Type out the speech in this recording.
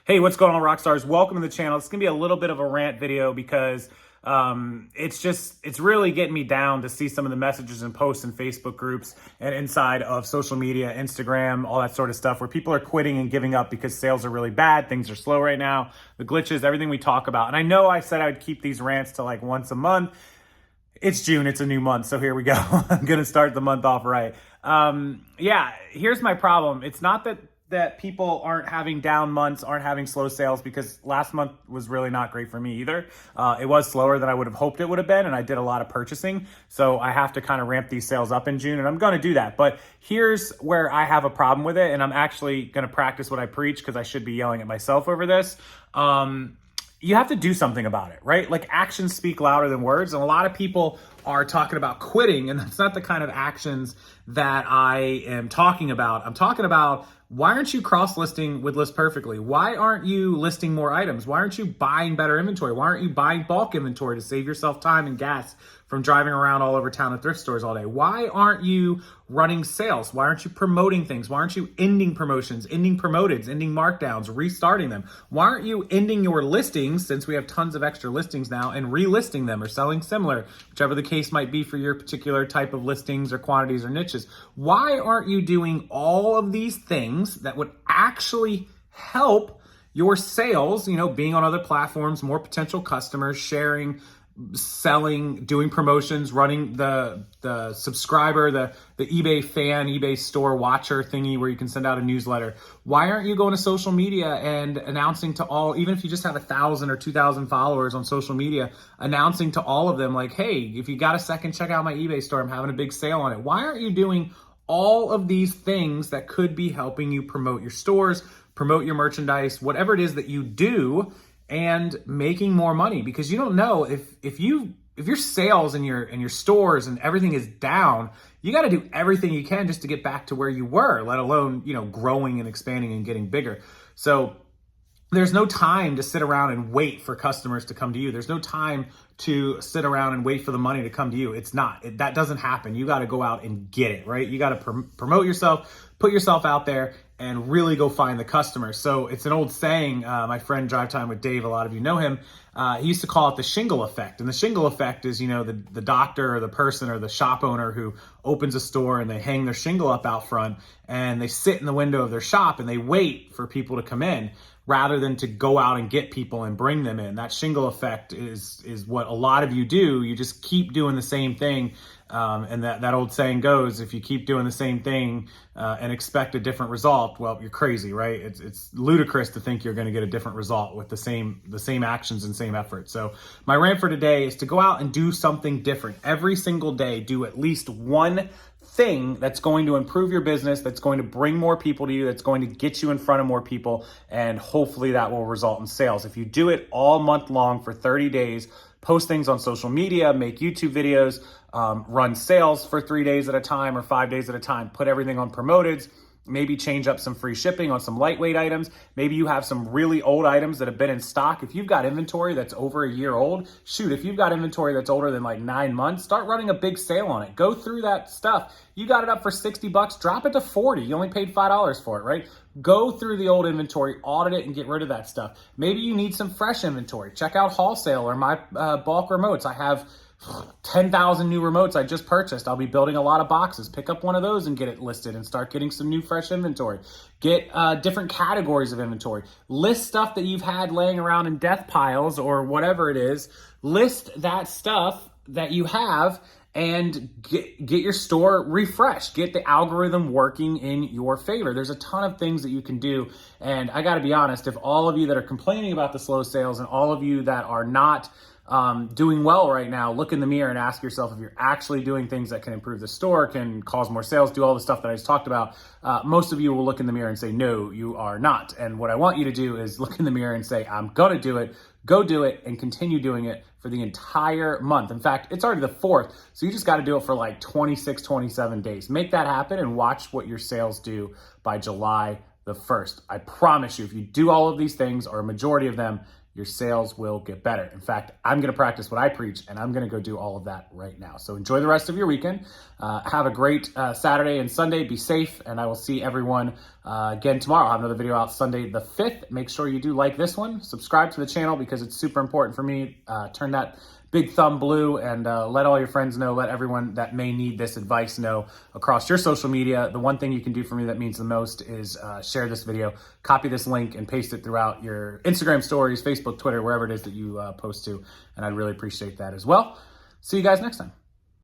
Hey, what's going on, Rockstars? Welcome to the channel. It's going to be a little bit of a rant video because it's really getting me down to see some of the messages and posts in Facebook groups and inside of social media, Instagram, all that sort of stuff where people are quitting and giving up because sales are really bad. Things are slow right now. The glitches, everything we talk about. And I know I said I would keep these rants to like once a month. It's June, it's a new month, so here we go. I'm going to start the month off right. Yeah, here's my problem. It's not that people aren't having down months, aren't having slow sales, because last month was really not great for me either. It was slower than I would have hoped it would have been, and I did a lot of purchasing. So I have to kind of ramp these sales up in June, and I'm going to do that. But here's where I have a problem with it, and I'm actually going to practice what I preach because I should be yelling at myself over this. You have to do something about it, right? Like, actions speak louder than words. And a lot of people are talking about quitting, and that's not the kind of actions that I am talking about. I'm talking about, why aren't you cross-listing with List Perfectly? Why aren't you listing more items? Why aren't you buying better inventory? Why aren't you buying bulk inventory to save yourself time and gas from driving around all over town at thrift stores all day? Why aren't you running sales? Why aren't you promoting things? Why aren't you ending promotions, ending promoteds, ending markdowns, restarting them? Why aren't you ending your listings, since we have tons of extra listings now, and relisting them or selling similar, whichever the case might be for your particular type of listings or quantities or niches? Why aren't you doing all of these things that would actually help your sales, being on other platforms, more potential customers, sharing, selling, doing promotions, running the subscriber, the eBay fan, eBay store watcher thingy where you can send out a newsletter? Why aren't you going to social media and announcing to all, even if you just have 1,000 or 2,000 followers on social media, announcing to all of them like, hey, if you got a second, check out my eBay store. I'm having a big sale on it. Why aren't you doing all of these things that could be helping you promote your stores, promote your merchandise, whatever it is that you do, and making more money? Because you don't know if your sales and your stores and everything is down, you got to do everything you can just to get back to where you were, let alone, growing and expanding and getting bigger. So there's no time to sit around and wait for customers to come to you. There's no time to sit around and wait for the money to come to you. It's not. That doesn't happen. You got to go out and get it, right? You got to promote yourself, put yourself out there, and really go find the customers. So it's an old saying. My friend Drive Time with Dave, a lot of you know him. He used to call it the shingle effect. And the shingle effect is, the doctor or the person or the shop owner who opens a store and they hang their shingle up out front and they sit in the window of their shop and they wait for people to come in, rather than to go out and get people and bring them in. That shingle effect is what a lot of you do. You just keep doing the same thing. And that old saying goes, if you keep doing the same thing and expect a different result, well, you're crazy, right? It's ludicrous to think you're going to get a different result with the same actions and same effort. So my rant for today is to go out and do something different. Every single day, do at least one thing that's going to improve your business, that's going to bring more people to you, that's going to get you in front of more people, and hopefully that will result in sales. If you do it all month long for 30 days, post things on social media, make YouTube videos, run sales for 3 days at a time or 5 days at a time, put everything on promoteds, maybe change up some free shipping on some lightweight items. Maybe you have some really old items that have been in stock. If you've got inventory that's over a year old, shoot, if you've got inventory that's older than like 9 months, start running a big sale on it. Go through that stuff. You got it up for 60 bucks, drop it to 40. You only paid $5 for it, right? Go through the old inventory, audit it, and get rid of that stuff. Maybe you need some fresh inventory. Check out Wholesale or my bulk remotes. I have 10,000 new remotes I just purchased. I'll be building a lot of boxes. Pick up one of those and get it listed and start getting some new fresh inventory. Get different categories of inventory. List stuff that you've had laying around in death piles or whatever it is. List that stuff that you have and get your store refreshed. Get the algorithm working in your favor. There's a ton of things that you can do. And I got to be honest, if all of you that are complaining about the slow sales and all of you that are not doing well right now, look in the mirror and ask yourself if you're actually doing things that can improve the store, can cause more sales, do all the stuff that I just talked about. Most of you will look in the mirror and say, no, you are not. And what I want you to do is look in the mirror and say, I'm going to do it. Go do it and continue doing it for the entire month. In fact, it's already the 4th, so you just got to do it for like 26, 27 days. Make that happen and watch what your sales do by July the 1st. I promise you, if you do all of these things or a majority of them, your sales will get better. In fact, I'm going to practice what I preach, and I'm going to go do all of that right now. So enjoy the rest of your weekend. Have a great Saturday and Sunday. Be safe, and I will see everyone Again, tomorrow I'll have another video out Sunday the 5th. Make sure you do like this one. Subscribe to the channel because it's super important for me. Turn that big thumb blue and let all your friends know, let everyone that may need this advice know across your social media. The one thing you can do for me that means the most is share this video, copy this link and paste it throughout your Instagram stories, Facebook, Twitter, wherever it is that you post to. And I'd really appreciate that as well. See you guys next time.